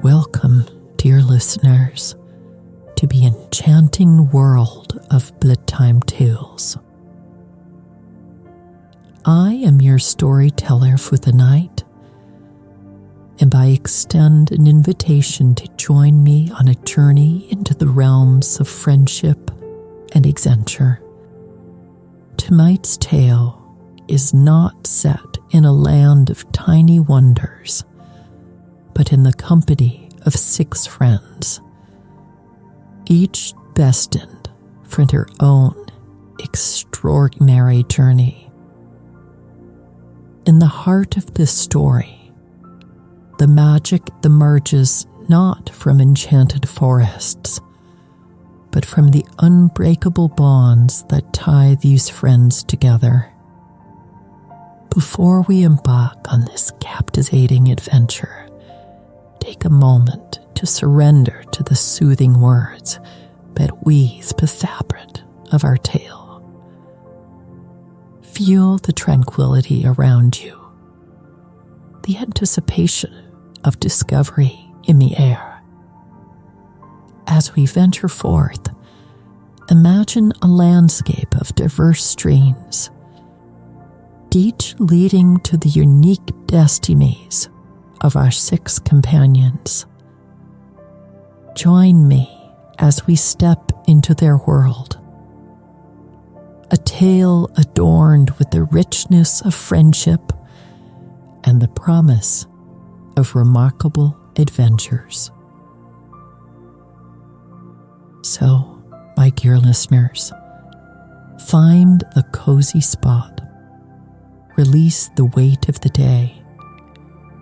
Welcome, dear listeners, to the enchanting world of Bedtime tales. I am your storyteller for the night, and I extend an invitation to join me on a journey into the realms of friendship and adventure. Tonight's tale is not set in a land of tiny wonders, but in the company of 6 friends, each destined for their own extraordinary journey. In the heart of this story, the magic emerges not from enchanted forests, but from the unbreakable bonds that tie these friends together. Before we embark on this captivating adventure, take a moment to surrender to the soothing words that weave the fabric of our tale. Feel the tranquility around you, the anticipation of discovery in the air. As we venture forth, imagine a landscape of diverse streams, each leading to the unique destinies of our 6 companions. Join me as we step into their world, a tale adorned with the richness of friendship and the promise of remarkable adventures. So, my dear listeners, find a cozy spot, release the weight of the day,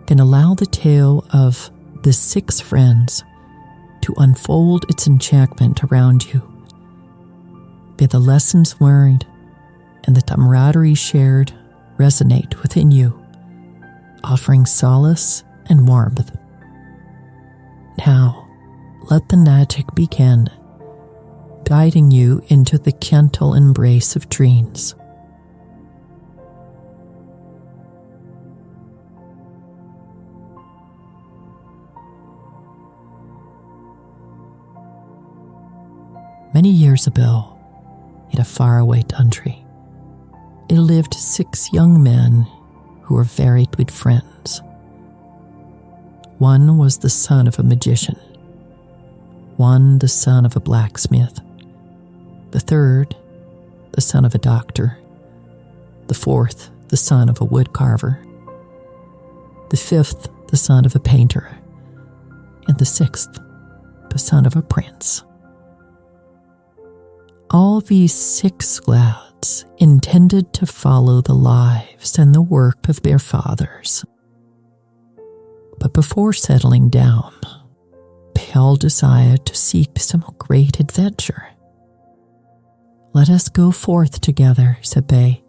and allow the tale of the 6 friends to unfold its enchantment around you. May the lessons learned and the camaraderie shared resonate within you, offering solace and warmth. Now, let the magic begin, guiding you into the gentle embrace of dreams. Many years ago, in a faraway country, there lived 6 young men who were very good friends. One was the son of a magician, one the son of a blacksmith, the third the son of a doctor, the fourth the son of a woodcarver, the fifth the son of a painter, and the 6th the son of a prince. All these 6 lads intended to follow the lives and the work of their fathers. But before settling down, they all desired to seek some great adventure. "Let us go forth together," said they,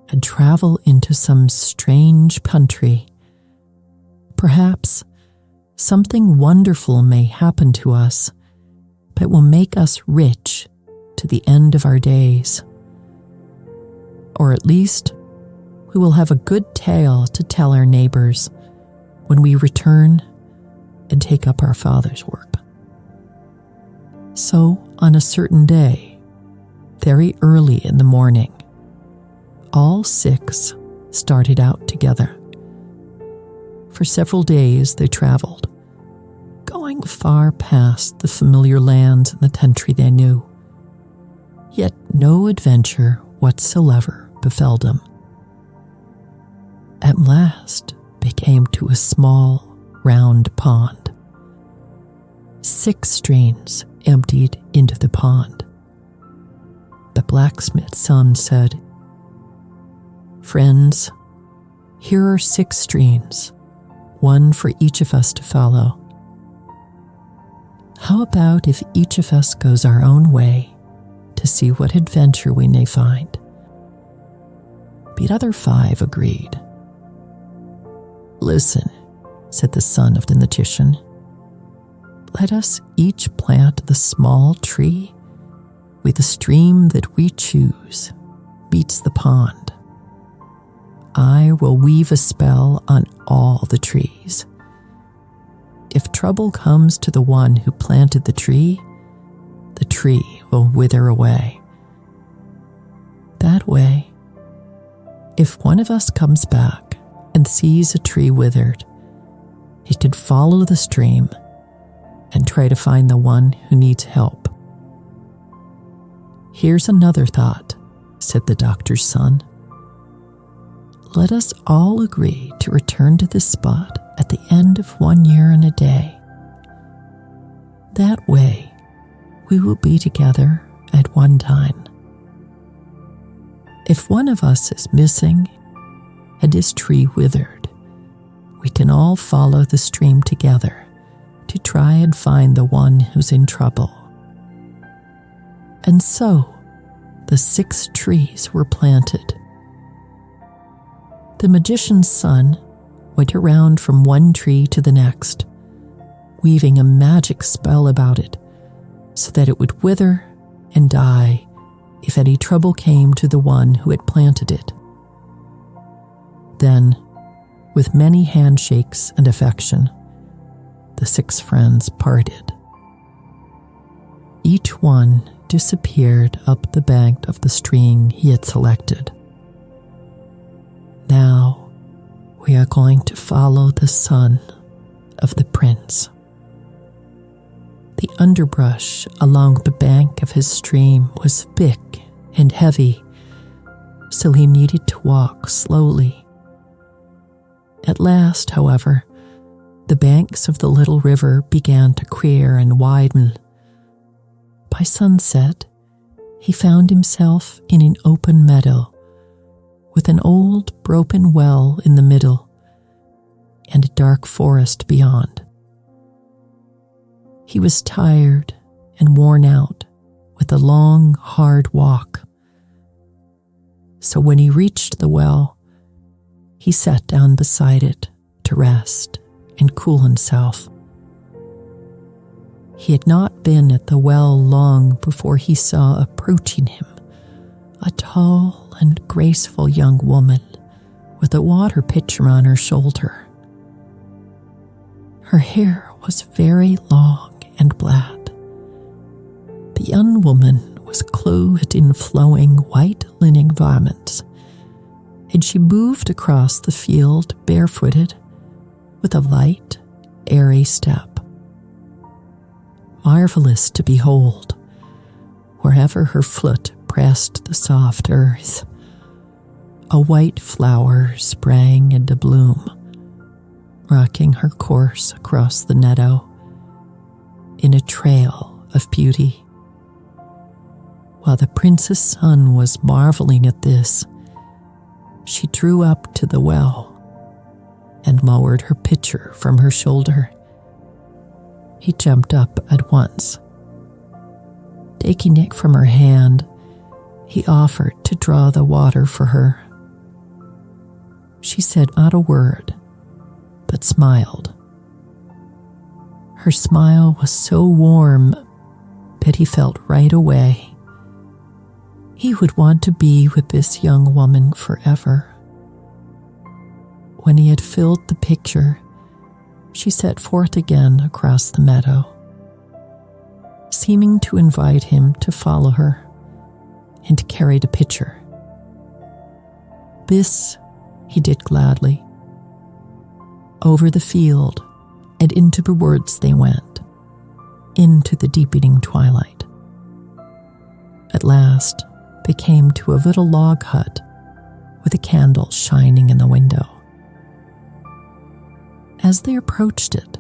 "and travel into some strange country. Perhaps something wonderful may happen to us that will make us rich to the end of our days. Or at least, we will have a good tale to tell our neighbors when we return and take up our Father's work." So, on a certain day, very early in the morning, all 6 started out together. For several days they traveled, going far past the familiar lands and the country they knew. Yet no adventure whatsoever befell them. At last they came to a small, round pond. 6 streams emptied into the pond. The blacksmith's son said, "Friends, here are 6 streams, one for each of us to follow. How about if each of us goes our own way to see what adventure we may find?" The other 5 agreed. "Listen," said the son of the magician, "let us each plant the small tree where the stream that we choose meets the pond. I will weave a spell on all the trees. trouble comes to the one who planted the tree will wither away. That way, if one of us comes back and sees a tree withered, he could follow the stream and try to find the one who needs help. Here's another thought, said the doctor's son. Let us all agree to return to this spot at the end of 1 year and a day. That way, we will be together at one time. If one of us is missing and his tree withered, we can all follow the stream together to try and find the one who's in trouble. And so, the 6 trees were planted. The magician's son went around from one tree to the next, weaving a magic spell about it so that it would wither and die if any trouble came to the one who had planted it. Then, with many handshakes and affection, the 6 friends parted. Each one disappeared up the bank of the stream he had selected. Now, we are going to follow the son of the prince. The underbrush along the bank of his stream was thick and heavy, so he needed to walk slowly. At last, however, the banks of the little river began to clear and widen. By sunset, he found himself in an open meadow with an old broken well in the middle and a dark forest beyond. He was tired and worn out with a long, hard walk. So when he reached the well, he sat down beside it to rest and cool himself. He had not been at the well long before he saw approaching him a tall and graceful young woman with a water pitcher on her shoulder. Her hair was very long and black. The young woman was clothed in flowing white linen garments, and she moved across the field barefooted with a light, airy step. Marvelous to behold, wherever her foot pressed the soft earth, a white flower sprang into bloom, rocking her course across the meadow in a trail of beauty. While the prince's son was marveling at this, she drew up to the well and lowered her pitcher from her shoulder. He jumped up at once. Taking it from her hand, he offered to draw the water for her. She said not a word, but smiled. Her smile was so warm that he felt right away he would want to be with this young woman forever. When he had filled the pitcher, she set forth again across the meadow, seeming to invite him to follow her and carry the pitcher. This he did gladly. Over the field and into the woods they went, into the deepening twilight. At last, they came to a little log hut with a candle shining in the window. As they approached it,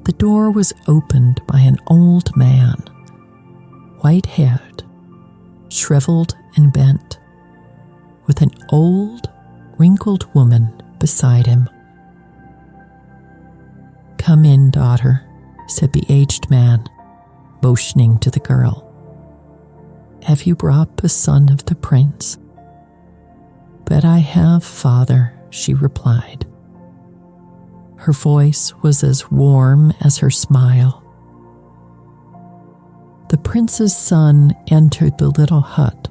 the door was opened by an old man, white-haired, shriveled and bent, with an old, wrinkled woman beside him. "Come in, daughter," said the aged man, motioning to the girl. "Have you brought the son of the prince?" "But I have, father," she replied. Her voice was as warm as her smile. The prince's son entered the little hut,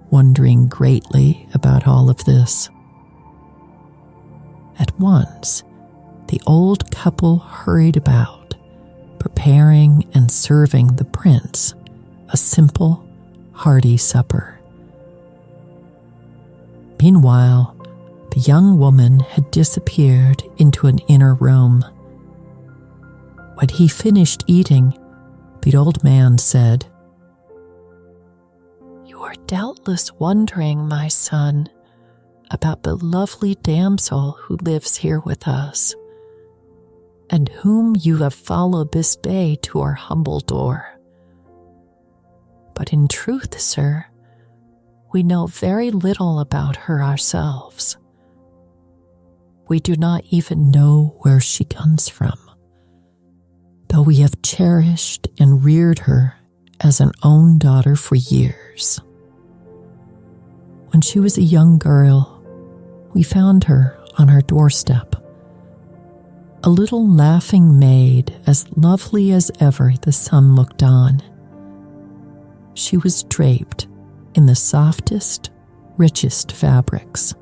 wondering greatly about all of this. At once, the old couple hurried about, preparing and serving the prince a simple, hearty supper. Meanwhile, the young woman had disappeared into an inner room. When he finished eating, the old man said, "You are doubtless wondering, my son, about the lovely damsel who lives here with us, and whom you have followed this day to our humble door. But in truth, sir, we know very little about her ourselves. We do not even know where she comes from, though we have cherished and reared her as an own daughter for years. When she was a young girl, we found her on our doorstep, a little laughing maid as lovely as ever the sun looked on. She was draped in the softest, richest fabrics.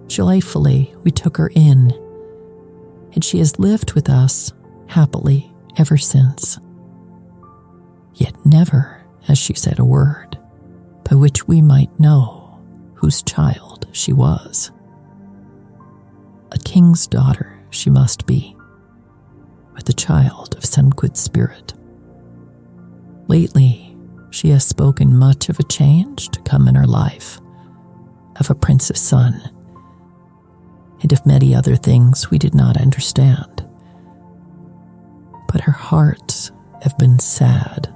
Joyfully, we took her in, and she has lived with us happily ever since. Yet never has she said a word by which we might know whose child she was. A king's daughter she must be, or the child of some good spirit. Lately, she has spoken much of a change to come in her life, of a prince's son, and of many other things we did not understand. But her hearts have been sad,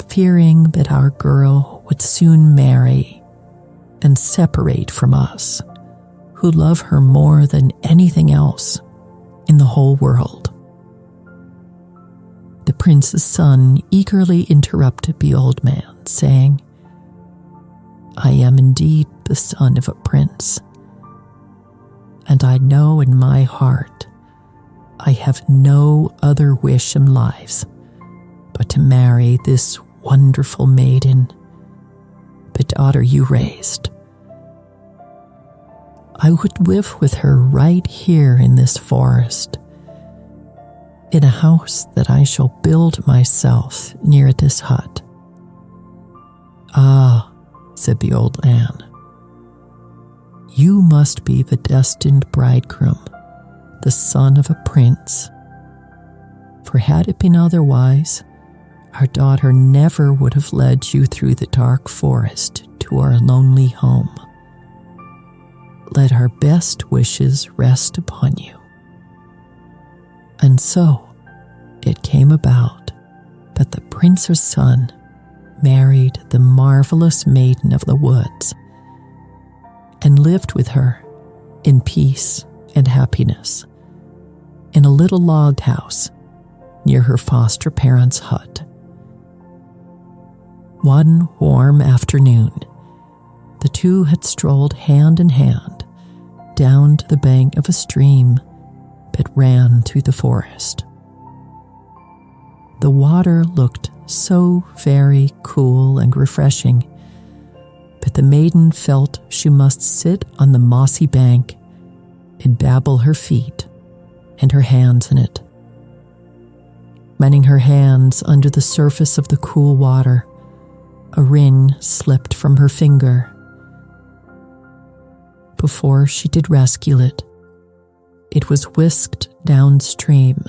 fearing that our girl would soon marry and separate from us, who love her more than anything else in the whole world. The prince's son eagerly interrupted the old man, saying, "I am indeed the son of a prince, and I know in my heart I have no other wish in life but to marry this wonderful maiden, the daughter you raised. I would live with her right here in this forest, in a house that I shall build myself near this hut." "Ah," said the old man, "you must be the destined bridegroom, the son of a prince. For had it been otherwise, our daughter never would have led you through the dark forest to our lonely home. Let our best wishes rest upon you." And so it came about that the prince's son married the marvelous maiden of the woods and lived with her in peace and happiness in a little log house near her foster parents' hut. One warm afternoon, the two had strolled hand in hand down to the bank of a stream that ran through the forest. The water looked so very cool and refreshing, but the maiden felt she must sit on the mossy bank and dabble her feet and her hands in it. Running her hands under the surface of the cool water, a ring slipped from her finger. Before she did rescue it, it was whisked downstream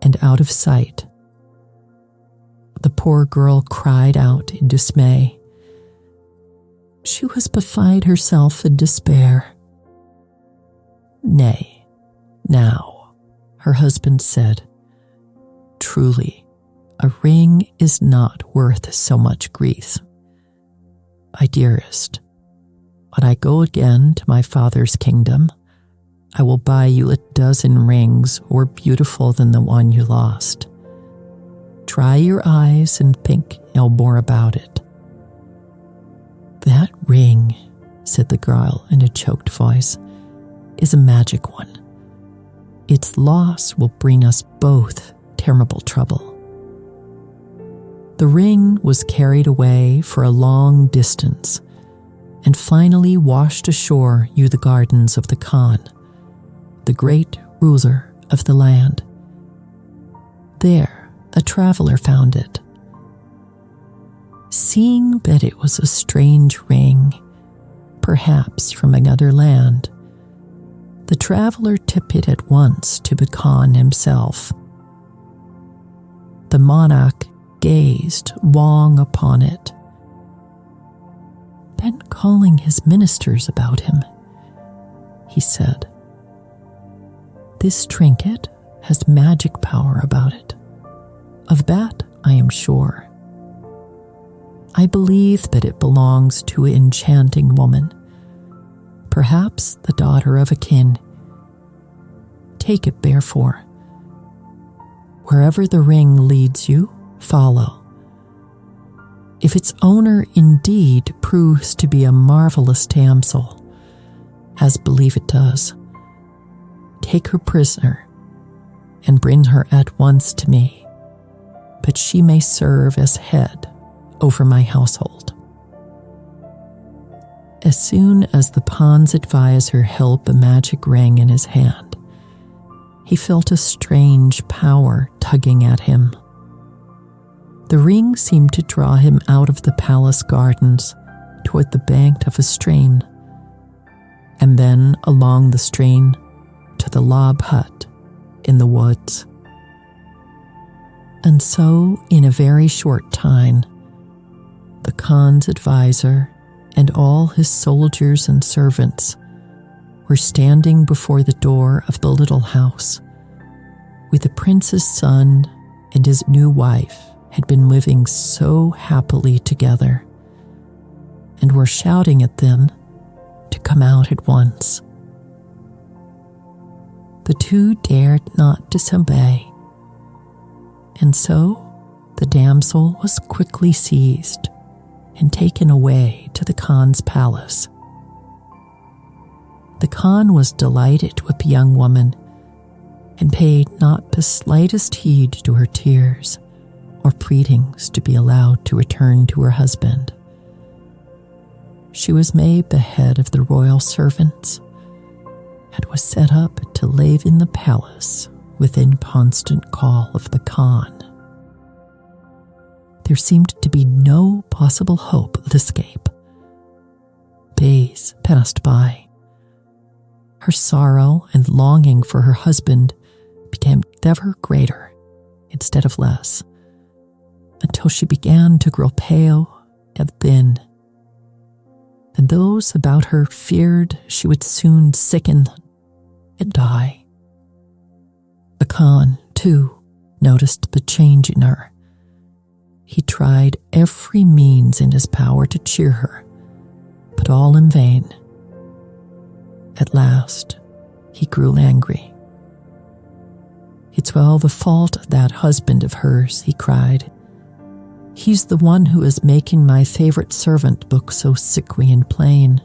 and out of sight. The poor girl cried out in dismay. She was beside herself in despair. "Nay, now," her husband said, "truly, a ring is not worth so much grief. My dearest, when I go again to my father's kingdom, I will buy you a dozen rings more beautiful than the one you lost. Dry your eyes and think no more about it." "That ring," said the girl in a choked voice, "is a magic one. Its loss will bring us both terrible trouble." The ring was carried away for a long distance and finally washed ashore near the gardens of the Khan, the great ruler of the land. There, a traveler found it. Seeing that it was a strange ring, perhaps from another land, the traveler took it at once to the Khan himself. The monarch gazed long upon it. Then, calling his ministers about him, he said, "This trinket has magic power about it. Of that I am sure. I believe that it belongs to an enchanting woman, perhaps the daughter of a king. Take it, therefore. Wherever the ring leads you, follow. If its owner indeed proves to be a marvelous damsel, as believe it does, take her prisoner and bring her at once to me, that she may serve as head over my household." As soon as the Khan's advisor held the magic ring in his hand, he felt a strange power tugging at him. The ring seemed to draw him out of the palace gardens toward the bank of a stream, and then along the stream to the log hut in the woods. And so, in a very short time, the Khan's advisor and all his soldiers and servants were standing before the door of the little house where the prince's son and his new wife had been living so happily together, and were shouting at them to come out at once. The two dared not disobey, and so the damsel was quickly seized and taken away to the Khan's palace. The Khan was delighted with the young woman and paid not the slightest heed to her tears or pleadings to be allowed to return to her husband. She was made the head of the royal servants and was set up to live in the palace within constant call of the Khan. There seemed to be no possible hope of escape. Days passed by. Her sorrow and longing for her husband became ever greater instead of less, until she began to grow pale and thin, and those about her feared she would soon sicken and die. The Khan, too, noticed the change in her. He tried every means in his power to cheer her, but all in vain. At last, he grew angry. "It's all the fault of that husband of hers," he cried. "He's the one who is making my favorite servant look so sickly and plain.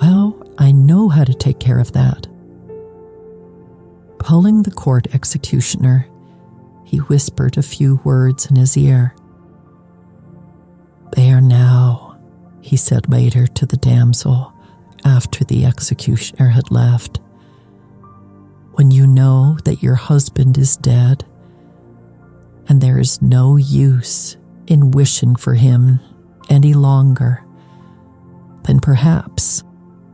Well, I know how to take care of that." Pulling the court executioner, he whispered a few words in his ear. "There now," he said later to the damsel after the executioner had left. "When you know that your husband is dead, and there is no use in wishing for him any longer, then perhaps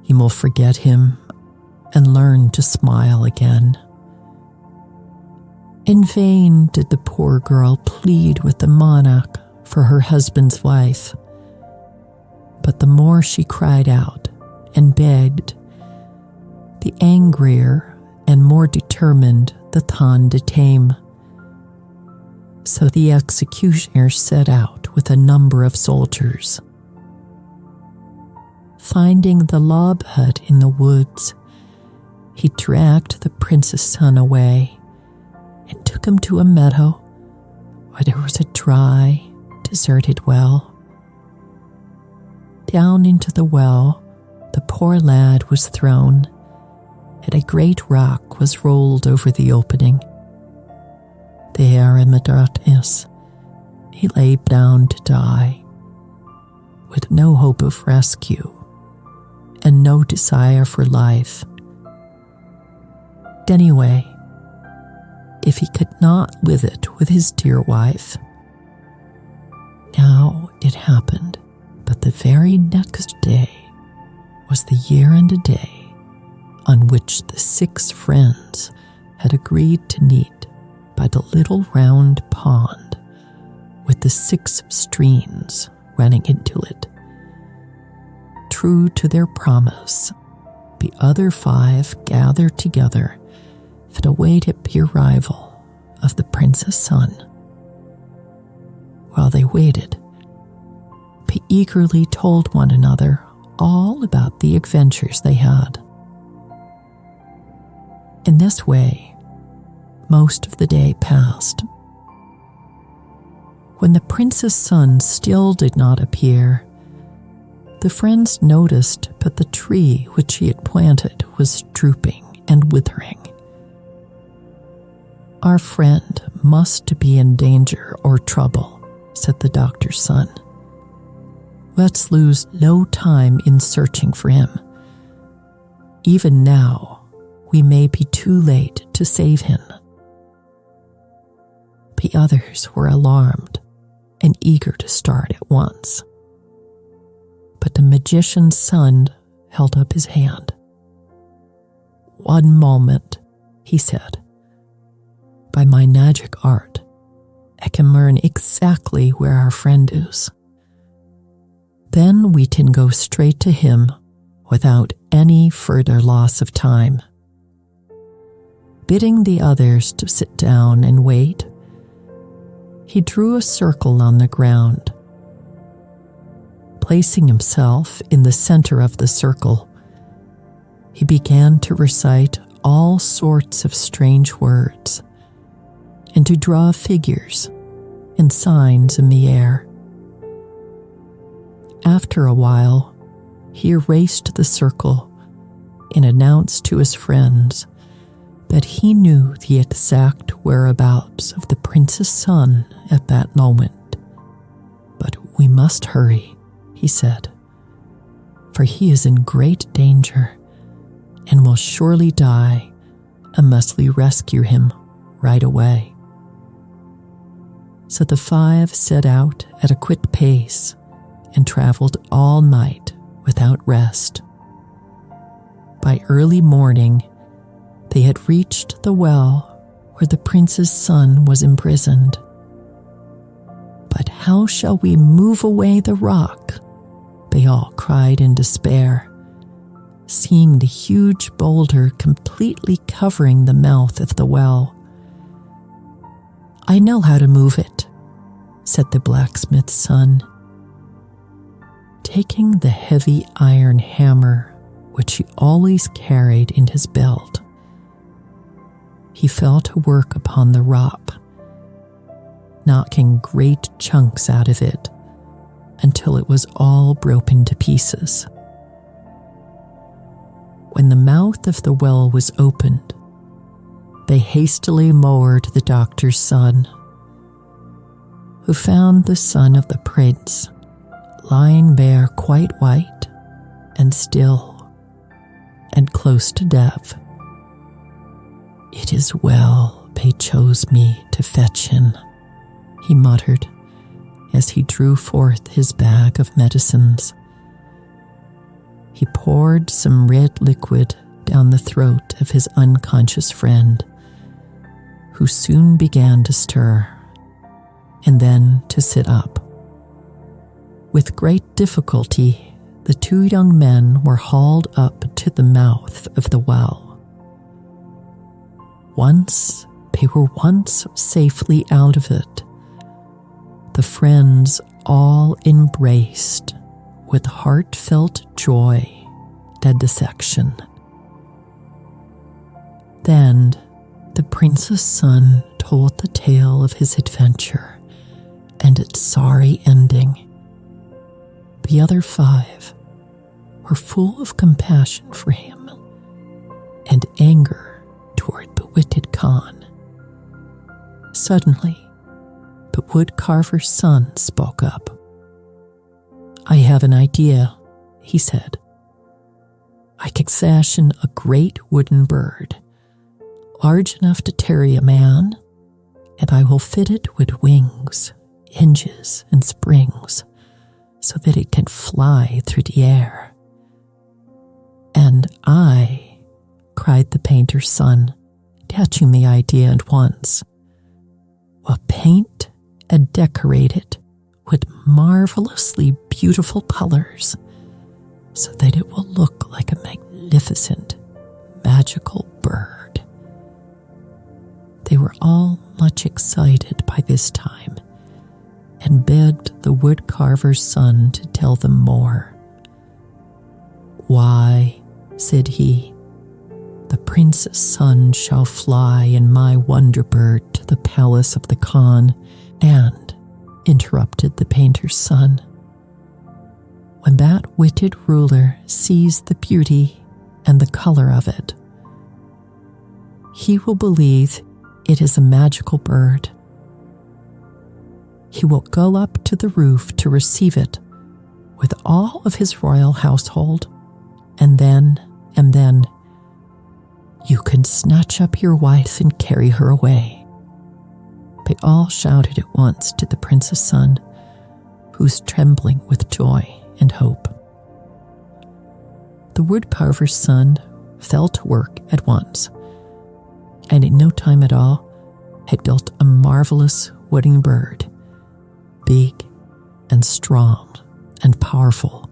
you will forget him and learn to smile again." In vain did the poor girl plead with the monarch for her husband's wife, but the more she cried out and begged, the angrier and more determined the Khan to tame. So the executioner set out with a number of soldiers. Finding the log hut in the woods, he dragged the prince's son away and took him to a meadow where there was a dry, deserted well. Down into the well, the poor lad was thrown, and a great rock was rolled over the opening. There in the darkness, he lay down to die, with no hope of rescue and no desire for life, Anyway, if he could not live it with his dear wife. Now it happened, but the very next day was the year and a day on which the 6 friends had agreed to meet by the little round pond with the 6 streams running into it. True to their promise, the other 5 gathered together and awaited the arrival of the prince's son. While they waited, they eagerly told one another all about the adventures they had. In this way, most of the day passed. When the prince's son still did not appear, the friends noticed that the tree which he had planted was drooping and withering. "Our friend must be in danger or trouble," said the doctor's son. "Let's lose no time in searching for him. Even now, we may be too late to save him." The others were alarmed and eager to start at once. But the magician's son held up his hand. "One moment," he said. "By my magic art, I can learn exactly where our friend is. Then we can go straight to him without any further loss of time." Bidding the others to sit down and wait, he drew a circle on the ground. Placing himself in the center of the circle, he began to recite all sorts of strange words and to draw figures and signs in the air. After a while, he erased the circle and announced to his friends that he knew the exact whereabouts of the prince's son at that moment. "But we must hurry," he said, "for he is in great danger and will surely die unless we rescue him right away." So the 5 set out at a quick pace and traveled all night without rest. By early morning, they had reached the well where the prince's son was imprisoned. "But how shall we move away the rock?" they all cried in despair, seeing the huge boulder completely covering the mouth of the well. "I know how to move it," said the blacksmith's son. Taking the heavy iron hammer which he always carried in his belt, he fell to work upon the rock, knocking great chunks out of it until it was all broken to pieces. When the mouth of the well was opened, they hastily lowered the doctor's son, who found the son of the prince lying there quite white and still and close to death. "It is well they chose me to fetch him," he muttered as he drew forth his bag of medicines. He poured some red liquid down the throat of his unconscious friend, who soon began to stir and then to sit up. With great difficulty, the 2 young men were hauled up to the mouth of the well. Once they were safely out of it, the friends all embraced with heartfelt joy at the section. Then the prince's son told the tale of his adventure and its sorry ending. The other 5 were full of compassion for him and anger toward the wicked Khan. Suddenly, the woodcarver's son spoke up. "I have an idea," he said. "I can fashion a great wooden bird large enough to carry a man, and I will fit it with wings, hinges, and springs, so that it can fly through the air." "And I," cried the painter's son, catching the idea at once, "will paint and decorate it with marvelously beautiful colors, so that it will look like a magnificent, magical bird." They were all much excited by this time, and begged the woodcarver's son to tell them more. "Why," said he, "the prince's son shall fly in my wonder bird to the palace of the Khan," and, interrupted the painter's son, "when that wicked ruler sees the beauty and the color of it, he will believe it is a magical bird. He will go up to the roof to receive it with all of his royal household, and then, you can snatch up your wife and carry her away." They all shouted at once to the prince's son, who was trembling with joy and hope. The woodcarver's son fell to work at once, and in no time at all had built a marvelous wooden bird, big and strong and powerful,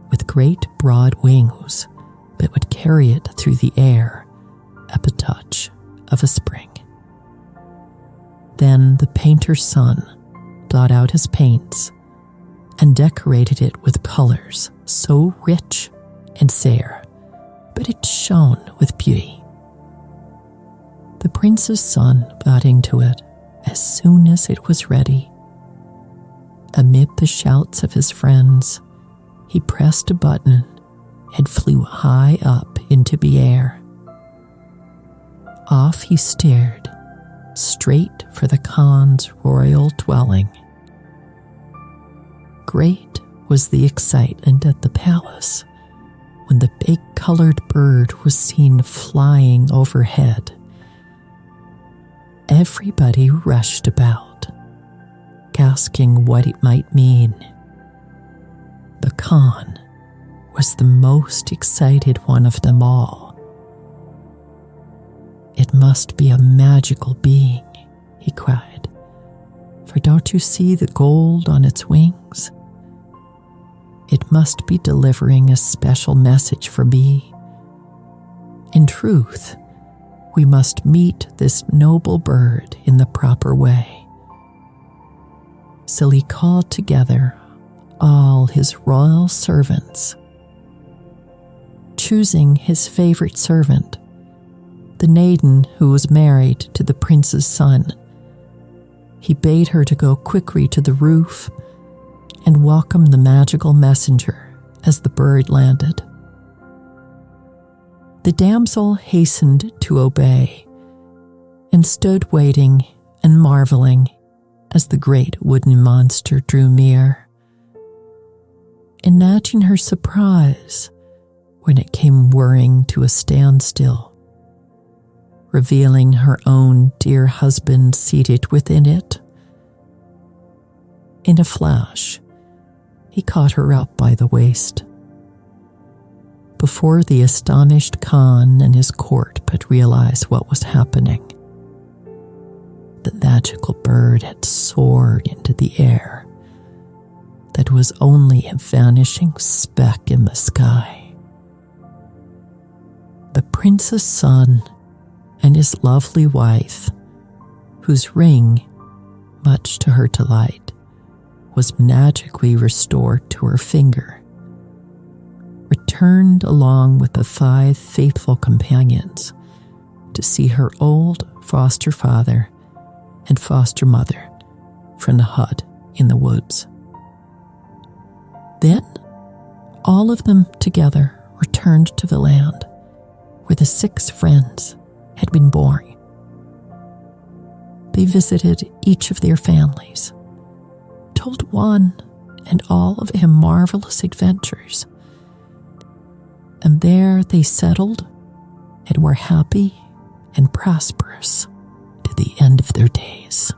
with great broad wings that would carry it through the air at the touch of a spring. Then the painter's son got out his paints and decorated it with colors so rich and fair, but it shone with beauty. The prince's son got into it as soon as it was ready. Amid the shouts of his friends, he pressed a button and flew high up into the air. Off he stared, straight for the Khan's royal dwelling. Great was the excitement at the palace when the big colored bird was seen flying overhead. Everybody rushed about, asking what it might mean. The Khan was the most excited one of them all. "It must be a magical being," he cried, "for don't you see the gold on its wings? It must be delivering a special message for me. In truth, we must meet this noble bird in the proper way." So he called together all his royal servants. Choosing his favorite servant, the maiden who was married to the prince's son, he bade her to go quickly to the roof and welcome the magical messenger as the bird landed. The damsel hastened to obey and stood waiting and marveling as the great wooden monster drew near. Imagine her surprise when it came whirring to a standstill, revealing her own dear husband seated within it. In a flash, he caught her up by the waist. Before the astonished Khan and his court could realize what was happening, the magical bird had soared into the air that was only a vanishing speck in the sky. The prince's son and his lovely wife, whose ring, much to her delight, was magically restored to her finger, returned along with the 5 faithful companions to see her old foster father and foster mother from the hut in the woods. Then, all of them together returned to the land where the 6 friends had been born. They visited each of their families, told one and all of their marvelous adventures, and there they settled and were happy and prosperous to the end of their days.